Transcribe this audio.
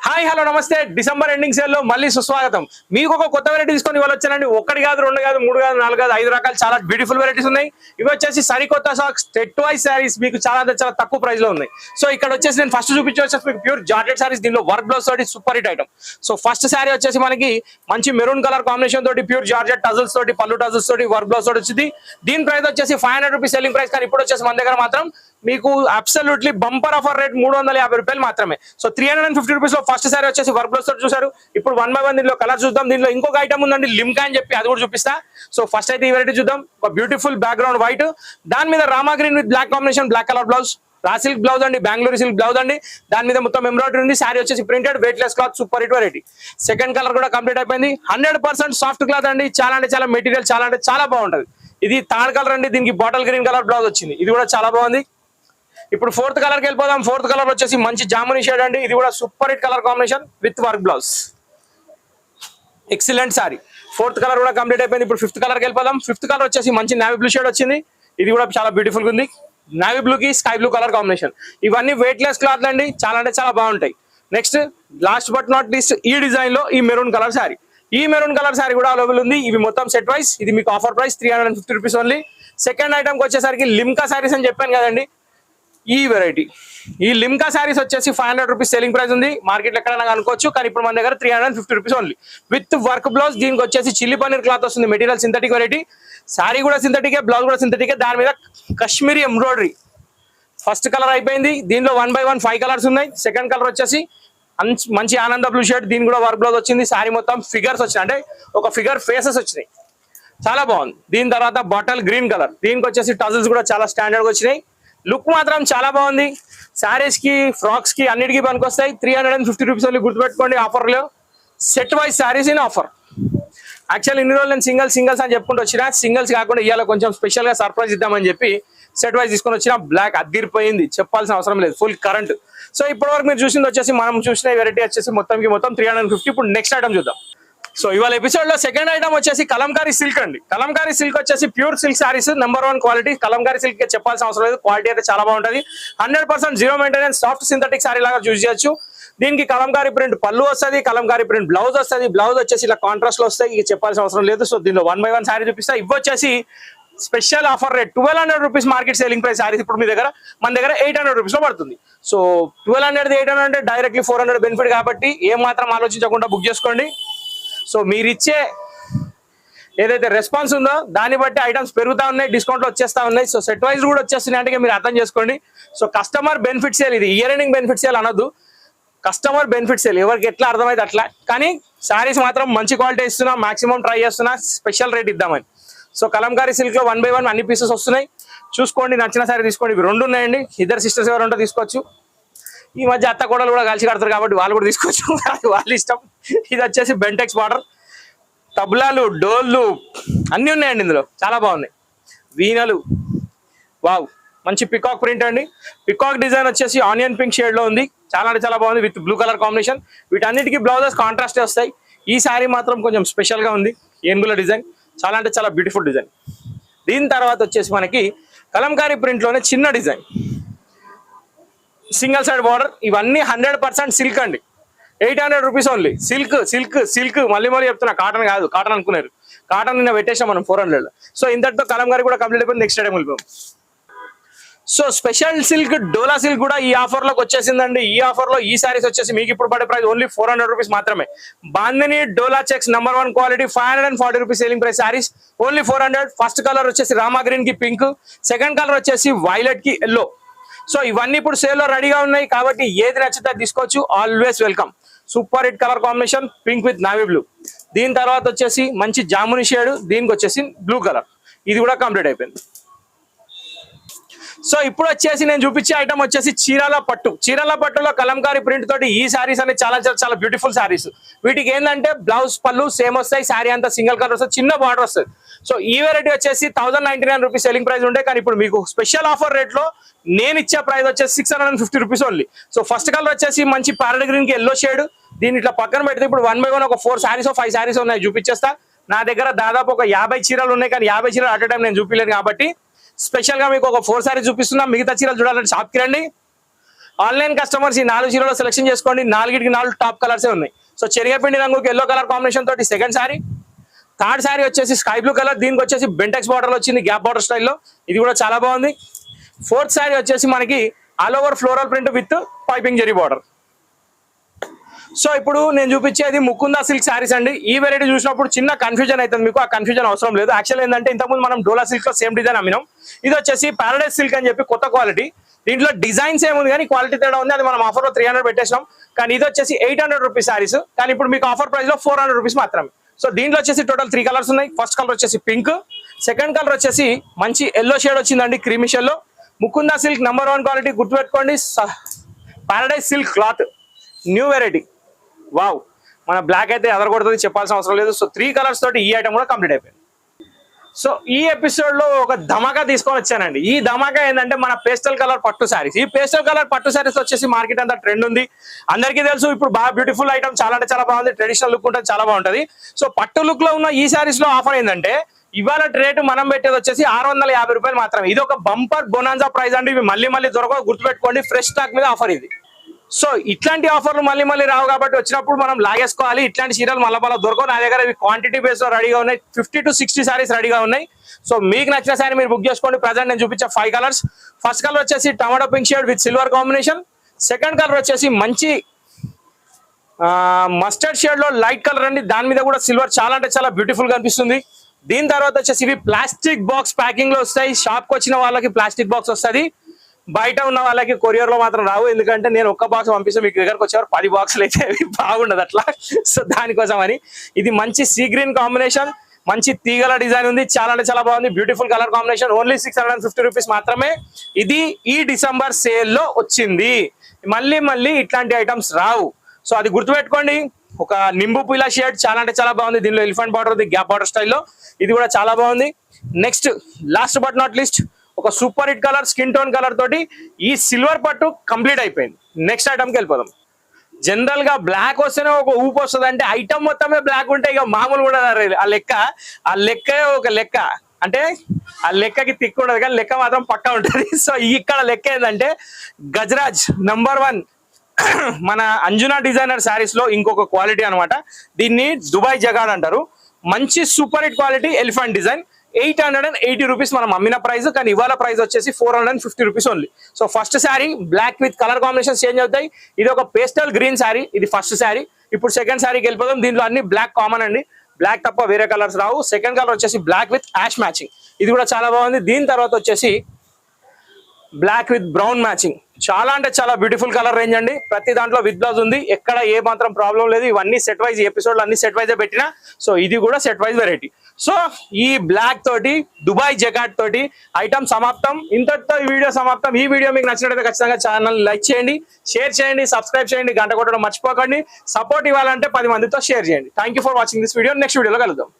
Hi hello నమస్తే. December ending sale లో మళ్ళీ సుస్వాగతం. మీకు ఒక కొత్త వెరైటీ తీసుకొని ఇవాళ వచ్చానండి. ఒకటి కాదు, రెండు కాదు, మూడు కాదు, నాలుగు కాదు, 5 రకాలు చాలా బ్యూటిఫుల్ వెరైటీస్ ఉన్నాయి. ఇవి వచ్చేసి సరికొత్త సాక్స్ సెట్ వైజ్ శారీస్ మీకు చాలా తక్కువ ప్రైస్ లో ఉన్నాయి. సో ఇక్కడ వచ్చేసి నేను ఫస్ట్ చూపించే వచ్చేసి మీకు ప్యూర్ జార్జెట్ శారీస్. దీనిలో వర్క్ బ్లౌజ్ తోటి super hit item. So first sari వచ్చేసి మనకి మంచి మెరూన్ కలర్ కాంబినేషన్ తోటి ప్యూర్ జార్జెట్ టజల్స్ తోటి పళ్ళు టజల్స్ తోటి వర్క్ బ్లౌజ్ తోటి వచ్చింది. దీని ప్రైస్ వచ్చేసి 500 రూపీస్ సెల్లింగ్ ప్రైస్. కానీ ఇప్పుడు వచ్చేసి మన దగ్గర మాత్రం మీకు అబ్సల్యూట్లీ బంపర్ ఆఫర్ రేట్ 350 రూపాయలు మాత్రమే. సో 350 రూపీస్ లో ఫస్ట్ సారీ వచ్చేసి వర్క్ బ్లౌజ్ తోటి చూసారు. ఇప్పుడు 1 by 1 దీనిలో కలర్ చూద్దాం. దీనిలో ఇంకొక ఐటమ్ ఉందండి, లిమ్కా అని చెప్పి, అది కూడా చూపిస్తా. సో ఫస్ట్ అయితే ఈ వెరైటీ చూద్దాం. ఒక బ్యూటిఫుల్ బ్యాక్గ్రౌండ్ వైట్, దాని మీద Rama green with black combination, black colour blouse, raw silk blouse అండి, బెంగళూరు సిల్క్ బ్లౌజ్ అండి. దాని మీద మొత్తం ఎంబ్రాయిడరీ ఉంది. శారీ వచ్చేసి printed weight less cloth, super hit variety. Second colour కూడా కంప్లీట్ అయిపోయింది. 100% సాఫ్ట్ క్లాత్ అండి. చాలా అంటే చాలా మెటీరియల్ చాలా అంటే చాలా బాగుంటది. ఇది థర్డ్ కలర్ అండి. దీనికి బాటిల్ గ్రీన్ కలర్ బ్లౌజ్ వచ్చింది. ఇది కూడా చాలా బాగుంది. ఇప్పుడు ఫోర్త్ కలర్ కి వెళ్ళిపోదాం. ఫోర్త్ కలర్ వచ్చేసి మంచి జాముని షేడ్ అండి. ఇది కూడా super hit colour combination with work blouse. Excellent sorry. Fourth colour కూడా కంప్లీట్ అయిపోయింది. ఇప్పుడు ఫిఫ్త్ కలర్ కి వెళ్ళిపోదాం. ఫిఫ్త్ కలర్ వచ్చేసి మంచి నావీ బ్లూ షేడ్ వచ్చింది. ఇది కూడా చాలా బ్యూటిఫుల్ గా ఉంది. నావీ బ్లూ కి స్కై బ్లూ కలర్ కాంబినేషన్. ఇవన్నీ వెయిట్ లెస్ క్లాత్ అండి. చాలా అంటే చాలా బాగుంటాయి. Next last but not least ఈ డిజైన్ లో ఈ మెరూన్ కలర్ శారీ. ఈ మెరూన్ కలర్ శారీ కూడా అవైలబుల్ ఉంది. ఇవి మొత్తం సెట్ వైస్. ఇది మీకు offer price 350 rupees only. Second item కి వచ్చేసరికి లిమ్కా శారీస్ అని చెప్పాను కదండి. ఈ వెరైటీ ఈ లిమ్కా శారీస్ వచ్చేసి 500 రూపీస్ సెల్లింగ్ ప్రైస్ ఉంది. మార్కెట్ లో ఎక్కడైనా అనుకోవచ్చు. కానీ ఇప్పుడు మన దగ్గర 350 rupees only with work blouse. దీనికి వచ్చేసి చిల్లీ పన్నీర్ క్లాత్ వస్తుంది. Material synthetic variety. శారీ కూడా సింథటికే, బ్లౌజ్ కూడా సింథటికే. దాని మీద కాశ్మీరీ ఎంబ్రాయిడరీ. ఫస్ట్ కలర్ అయిపోయింది. దీనిలో 1 by 1 5 కలర్స్ ఉన్నాయి. సెకండ్ కలర్ వచ్చేసి మంచి ఆనంద బ్లూ షేడ్. దీని కూడా వర్క్ బ్లౌజ్ వచ్చింది. శారీ మొత్తం ఫిగర్స్ వచ్చినాయి, అంటే ఒక ఫిగర్ ఫేసెస్ వచ్చినాయి. చాలా బాగుంది. దీని తర్వాత బాటిల్ గ్రీన్ కలర్. దీనికి వచ్చేసి టజల్స్ కూడా చాలా స్టాండర్డ్ గా వచ్చినాయి. లుక్ మాత్రం చాలా బాగుంది. శారీస్ కి, ఫ్రాక్స్ కి అన్నిటికీ పనికొస్తాయి. 350 రూపీస్ ఓన్లీ. గుర్తుపెట్టుకోండి ఆఫర్ లో. Set wise saris in offer. Actual ఇన్ని రోజులు నేను సింగిల్స్ అని చెప్పుకుంటూ వచ్చిన. సింగిల్స్ కాకుండా ఇవాళ కొంచెం స్పెషల్ గా సర్ప్రైజ్ ఇద్దామని చెప్పి సెట్ వైజ్ తీసుకొని వచ్చిన. బ్లాక్ అదిరిపోయింది, చెప్పాల్సిన అవసరం లేదు, ఫుల్ కరెంట్. సో ఇప్పటివరకు మీరు చూసింది వచ్చేసి, మనం చూసిన వెరైటీ వచ్చేసి మొత్తం 350. ఇప్పుడు నెక్స్ట్ ఐటమ్ చూద్దాం. సో ఇవాళ ఎపిసోడ్ లో సెకండ్ ఐటమ్ వచ్చేసి కలంకారీ సిల్క్ అండి. కలంకారీ సిల్క్ వచ్చేసి pure silk saris, number 1 quality. Kalamkari silk చెప్పాల్సిన అవసరం లేదు, క్వాలిటీ అయితే చాలా బాగుంటది. 100% zero maintenance soft synthetic sorry లాగా యూజ్ చేయొచ్చు. దీనికి కలంకారీ ప్రింట్ పళ్ళు వస్తుంది, కలంకారీ ప్రింట్ బ్లౌజ్ వస్తుంది. బ్లౌజ్ వచ్చేసి ఇలా కాంట్రాస్ట్ లో వస్తాయి. ఇక చెప్పాల్సిన అవసరం లేదు. సో దీనిలో 1 by 1 సారీ చూపిస్తా. ఇవి వచ్చేసి special offer rate 1200 rupees market selling price. Saris ఇప్పుడు మన దగ్గర 800 రూపీస్ లో పడుతుంది. సో 1200 800 అంటే డైరెక్ట్లీ 400 బెనిఫిట్ కాబట్టి ఏం మాత్రం ఆలోచించకుండా బుక్ చేసుకోండి. సో మీరు ఇచ్చే ఏదైతే రెస్పాన్స్ ఉందో దాన్ని బట్టి ఐటమ్స్ పెరుగుతా ఉన్నాయి, డిస్కౌంట్లు వచ్చేస్తా ఉన్నాయి. సో సెట్ వైజ్ కూడా వచ్చేస్తున్నాయి అంటే మీరు అర్థం చేసుకోండి. సో కస్టమర్ బెనిఫిట్ సేల్, ఇది ఇయర్ ఎండింగ్ బెనిఫిట్ సేల్ అనొద్దు, కస్టమర్ బెనిఫిట్ సేల్. ఎవరికి ఎట్లా అర్థమైతే అట్లా. కానీ సారీస్ మాత్రం మంచి క్వాలిటీ ఇస్తున్నా, మాక్సిమం ట్రై చేస్తున్నా, స్పెషల్ రేట్ ఇద్దామని. సో కలంకారీ సిల్క్ లో 1 by 1 అన్ని పీసెస్ వస్తున్నాయి. చూసుకోండి, నచ్చిన సారీ తీసుకోండి. ఇవి 2 ఉన్నాయండి. ఇద్దరు సిస్టర్స్ ఎవరు ఉంటే తీసుకోవచ్చు. ఈ మధ్య అత్త కోడలు కూడా కలిసి కడతారు కాబట్టి వాళ్ళు కూడా తీసుకోవచ్చు, వాళ్ళ ఇష్టం. ఇది వచ్చేసి బెంటెక్స్ బార్డర్. తబలాలు, డోళ్ళు అన్ని ఉన్నాయండి ఇందులో, చాలా బాగున్నాయి. వీణలు, వావ్, మంచి పికాక్ ప్రింట్ అండి. పికాక్ డిజైన్ వచ్చేసి ఆనియన్ పింక్ షేడ్ లో ఉంది. చాలా అంటే చాలా బాగుంది విత్ బ్లూ కలర్ కాంబినేషన్. వీటన్నిటికీ బ్లౌజెస్ కాంట్రాస్ట్ వస్తాయి. ఈ శారీ మాత్రం కొంచెం స్పెషల్ గా ఉంది. ఏనుగుల డిజైన్ చాలా అంటే చాలా బ్యూటిఫుల్ డిజైన్. దీని తర్వాత వచ్చేసి మనకి కలంకారీ ప్రింట్ లోనే చిన్న డిజైన్, సింగిల్ సైడ్ బార్డర్. ఇవన్నీ 100% సిల్క్ అండి. 800 rupees only. Silk silk silk మళ్ళీ చెప్తున్నా, కాటన్ కాదు. కాటన్ అనుకున్నారు, కాటన్ నిన్న పెట్టేసాం మనం 400. సో ఇంతటితో కలంకారీ కూడా కంప్లీట్ అయిపోయింది. నెక్స్ట్ ఐటమ్ వెళ్ళిపోయాం. సో స్పెషల్ సిల్క్ డోలా సిల్క్ కూడా ఈ ఆఫర్ లోకి వచ్చేసిందండి. ఈ ఆఫర్ లో ఈ సారీస్ వచ్చేసి మీకు ఇప్పుడు పడే ప్రైస్ ఓన్లీ 400 రూపీస్ మాత్రమే. Bandhani Dola checks number 1 quality 540 rupees selling price. Saris only 400. First colour వచ్చేసి రామా గ్రీన్ కి పింక్, సెకండ్ కలర్ వచ్చేసి వైలెట్ కి ఎల్లో. సో ఇవన్నీ ఇప్పుడు సేల్ లో రెడీగా ఉన్నాయి కాబట్టి ఏది నచ్చితే తీసుకోవచ్చు. Always welcome. Super hit colour combination pink with navy blue. దీని తర్వాత వచ్చేసి మంచి జాముని షేడ్. దీనికి వచ్చేసి బ్లూ కలర్. ఇది కూడా కంప్లీట్ అయిపోయింది. సో ఇప్పుడు వచ్చేసి నేను చూపించే ఐటమ్ వచ్చేసి చీరాల పట్టు. చీరాల పట్టులో కలంకారీ ప్రింట్ తోటి ఈ సారీస్ అనేది చాలా చాలా బ్యూటిఫుల్ సారీస్. వీటికి ఏంటంటే బ్లౌజ్ పళ్ళు సేమ్ వస్తాయి. శారీ అంతా సింగిల్ కలర్ వస్తుంది, చిన్న బార్డర్ వస్తుంది. సో ఈ వెరైటీ వచ్చేసి 1099 రూపీస్ సెల్లింగ్ ప్రైస్ ఉండే. కానీ ఇప్పుడు మీకు స్పెషల్ ఆఫర్ రేట్ లో నేను ఇచ్చే ప్రైస్ వచ్చేసి 650 rupees only. So first colour వచ్చేసి మంచి ప్యారెట్ గ్రీన్ కి ఎల్లో షేడ్. దీని ఇట్లా పక్కన పెడితే ఇప్పుడు 1 by 1 ఒక 4 సారీస్ 5 సారీస్ ఉన్నాయి, చూపించేస్తా. నా దగ్గర దాదాపు ఒక 50 చీరలు ఉన్నాయి. కానీ 50 చీరలు అట్ టైం నేను చూపించలేను కాబట్టి స్పెషల్ గా మీకు ఒక 4 సారీస్ చూపిస్తున్నా. మిగతా చీరలు చూడాలంటే షాప్ కి రండి. ఆన్లైన్ కస్టమర్స్ ఈ 4 చీరలో సెలెక్షన్ చేసుకోండి. 4 టాప్ కలర్సే ఉన్నాయి. సో శనగపిండి రంగుకి ఎల్లో కలర్ కాంబినేషన్ తోటి సెకండ్ సారీ. థర్డ్ సారీ వచ్చేసి స్కై బ్లూ కలర్, దీనికి వచ్చేసి బెంటెక్స్ బార్డర్ వచ్చింది, గ్యాప్ బార్డర్ స్టైల్లో, ఇది కూడా చాలా బాగుంది. ఫోర్త్ సారీ వచ్చేసి మనకి all over floral print with piping zari border. So ఇప్పుడు నేను చూపించేది ముకుందా సిల్క్ శారీస్ అండి. ఈ వెరైటీ చూసినప్పుడు చిన్న కన్ఫ్యూజన్ అవుతుంది మీకు, ఆ కన్ఫ్యూజన్ అవసరం లేదు. యాక్చువల్ ఏంటంటే ఇంతకుముందు మనం డోలా సిల్క్ లో సేమ్ డిజైన్ అమ్మినాం. ఇది వచ్చేసి పారడైజ్ సిల్క్ అని చెప్పి కొత్త క్వాలిటీ. దీంట్లో డిజైన్స్ ఏముంది కానీ క్వాలిటీ తేడా ఉంది. అది మనం ఆఫర్ లో 300 పెట్టేసాం. కానీ ఇది వచ్చేసి 800 రూపీస్ శారీస్. కానీ ఇప్పుడు మీకు ఆఫర్ ప్రైస్ లో 400 రూపీస్ మాత్రమే. సో దీంట్లో వచ్చేసి టోటల్ 3 కలర్స్ ఉన్నాయి. ఫస్ట్ కలర్ వచ్చేసి పింక్, సెకండ్ కలర్ వచ్చేసి మంచి ఎల్లో షేడ్ వచ్చిందండి, క్రీమీ షెల్లో. ముకుందా సిల్క్ నెంబర్ 1 క్వాలిటీ, గుర్తుపెట్టుకోండి. Paradise silk cloth, new variety. Wow, మన బ్లాక్ అయితే ఎదరగొడుతుంది, చెప్పాల్సిన అవసరం లేదు. సో 3 కలర్స్ తోటి ఈ ఐటమ్ కూడా కంప్లీట్ అయిపోయింది. సో ఈ ఎపిసోడ్ లో ఒక ధమాకా తీసుకొని వచ్చానండి. ఈ ధమాకా ఏంటంటే మన పేస్టల్ కలర్ పట్టు శారీస్. ఈ పేస్టల్ కలర్ పట్టు శారీస్ వచ్చేసి మార్కెట్ అంతా ట్రెండ్ ఉంది, అందరికీ తెలుసు. ఇప్పుడు బాగా బ్యూటిఫుల్ ఐటమ్, చాలా అంటే చాలా బాగుంది. ట్రెడిషనల్ లుక్ ఉంటుంది, చాలా బాగుంటది. సో పట్టు లుక్ లో ఉన్న ఈ శారీస్ లో ఆఫర్ ఏంటంటే ఇవాళ రేటు మనం పెట్టేది వచ్చేసి 650 రూపాయలు మాత్రమే. ఇది ఒక బంపర్ బొనాన్సా ప్రైస్ అండి. ఇవి మళ్ళీ దొరకవు, గుర్తుపెట్టుకోండి. ఫ్రెష్ స్టాక్ మీద ఆఫర్ ఇది. సో ఇట్లాంటి ఆఫర్లు మళ్ళీ రావు కాబట్టి వచ్చినప్పుడు మనం లాగేసుకోవాలి. ఇట్లాంటి చీరలు మళ్ళీ దొరకవు. నా దగ్గర ఇవి క్వాంటిటీ బేస్ లో రెడీగా ఉన్నాయి. 50 to 60 సారీస్ రెడీగా ఉన్నాయి. సో మీకు నచ్చిన సారీ మీరు బుక్ చేసుకోండి. ప్రజెంట్ నేను చూపించే 5 కలర్స్. ఫస్ట్ కలర్ వచ్చేసి tomato pink shade with silver combination. Second colour వచ్చేసి మంచి మస్టర్డ్ షేడ్ లో లైట్ కలర్ అండి, దాని మీద కూడా సిల్వర్ చాలా అంటే చాలా బ్యూటిఫుల్ గా అనిపిస్తుంది. దీని తర్వాత వచ్చేసి ఇవి ప్లాస్టిక్ బాక్స్ ప్యాకింగ్ లో వస్తాయి. షాప్ కి వచ్చిన వాళ్ళకి ప్లాస్టిక్ బాక్స్ వస్తుంది, బయట ఉన్న వాళ్ళకి కొరియర్ లో మాత్రం రావు. ఎందుకంటే నేను ఒక్క బాక్స్ పంపిస్తే మీకు దగ్గరకు వచ్చేవారు 10 బాక్సులు అయితే బాగుండదు అట్లా. సో దానికోసం అని. ఇది మంచి సీ గ్రీన్ కాంబినేషన్, మంచి తీగల డిజైన్ ఉంది, చాలా అంటే చాలా బాగుంది. Beautiful colour combination. Only 650 rupees మాత్రమే. ఇది ఈ డిసెంబర్ సేల్ లో వచ్చింది. మళ్ళీ ఇట్లాంటి ఐటమ్స్ రావు. సో అది గుర్తుపెట్టుకోండి. ఒక నింబు పిల్ల షేడ్, చాలా అంటే చాలా బాగుంది. దీనిలో ఎలిఫెంట్ బార్డర్ ఉంది, గ్యాప్ బార్డర్ స్టైల్లో, ఇది కూడా చాలా బాగుంది. Next last but not least ఒక super hit colour, skin tone colour తోటి ఈ సిల్వర్ పట్టు కంప్లీట్ అయిపోయింది. నెక్స్ట్ ఐటమ్కి వెళ్ళిపోదాం. జనరల్ గా బ్లాక్ వస్తేనే ఒక ఊపు వస్తుంది, అంటే ఐటమ్ మొత్తమే బ్లాక్ ఉంటే ఇక మామూలు కూడా ఆ లెక్క ఒక లెక్క, అంటే ఆ లెక్కకి తిక్కు ఉండదు కానీ లెక్క మాత్రం పక్కా ఉంటుంది. సో ఇక్కడ లెక్క ఏంటంటే గజరాజ్ నంబర్ 1 మన అంజునా డిజైనర్ శారీస్ లో ఇంకొక క్వాలిటీ అనమాట. దీన్ని దుబాయ్ జగాడ్ అంటారు. మంచి super hit quality elephant design. 880 rupees మనం అమ్మిన ప్రైస్, కానీ ఇవాళ ప్రైస్ వచ్చేసి 450 rupees only. So first sari black with colour combination change అవుతాయి. ఇది ఒక పేస్టల్ గ్రీన్ శారీ, ఇది ఫస్ట్ శారీ. ఇప్పుడు సెకండ్ శారీకి వెళ్ళిపోదాం. దీంట్లో అన్ని బ్లాక్ కామన్ అండి, బ్లాక్ తప్ప వేరే కలర్స్ రావు. సెకండ్ కలర్ వచ్చేసి బ్లాక్ విత్ యాష్ మ్యాచింగ్, ఇది కూడా చాలా బాగుంది. దీని తర్వాత వచ్చేసి బ్లాక్ విత్ బ్రౌన్ మ్యాచింగ్, చాలా అంటే చాలా బ్యూటిఫుల్ కలర్ రేంజ్ అండి. ప్రతి దాంట్లో విత్ బ్లౌజ్ ఉంది, ఎక్కడ ఏ మాత్రం ప్రాబ్లం లేదు. ఇవన్నీ సెట్ వైజ్, ఎపిసోడ్ అన్ని సెట్ వైజే పెట్టినా. సో ఇది కూడా సెట్ వైజ్ వెరైటీ. సో ఈ బ్లాక్ తోటి దుబాయ్ జకాట్ తోటి ఐటమ్ సమాప్తం. ఇంతటితో ఈ వీడియో సమాప్తం. ఈ వీడియో మీకు నచ్చినట్లయితే ఖచ్చితంగా ఛానల్ లైక్ చేయండి, షేర్ చేయండి, సబ్స్క్రైబ్ చేయండి, గంట కొట్టడం మర్చిపోకండి. సపోర్ట్ ఇవ్వాలంటే 10 మందితో షేర్ చేయండి. Thank for watching this video. Next వీడియోలో కలుద్దాం.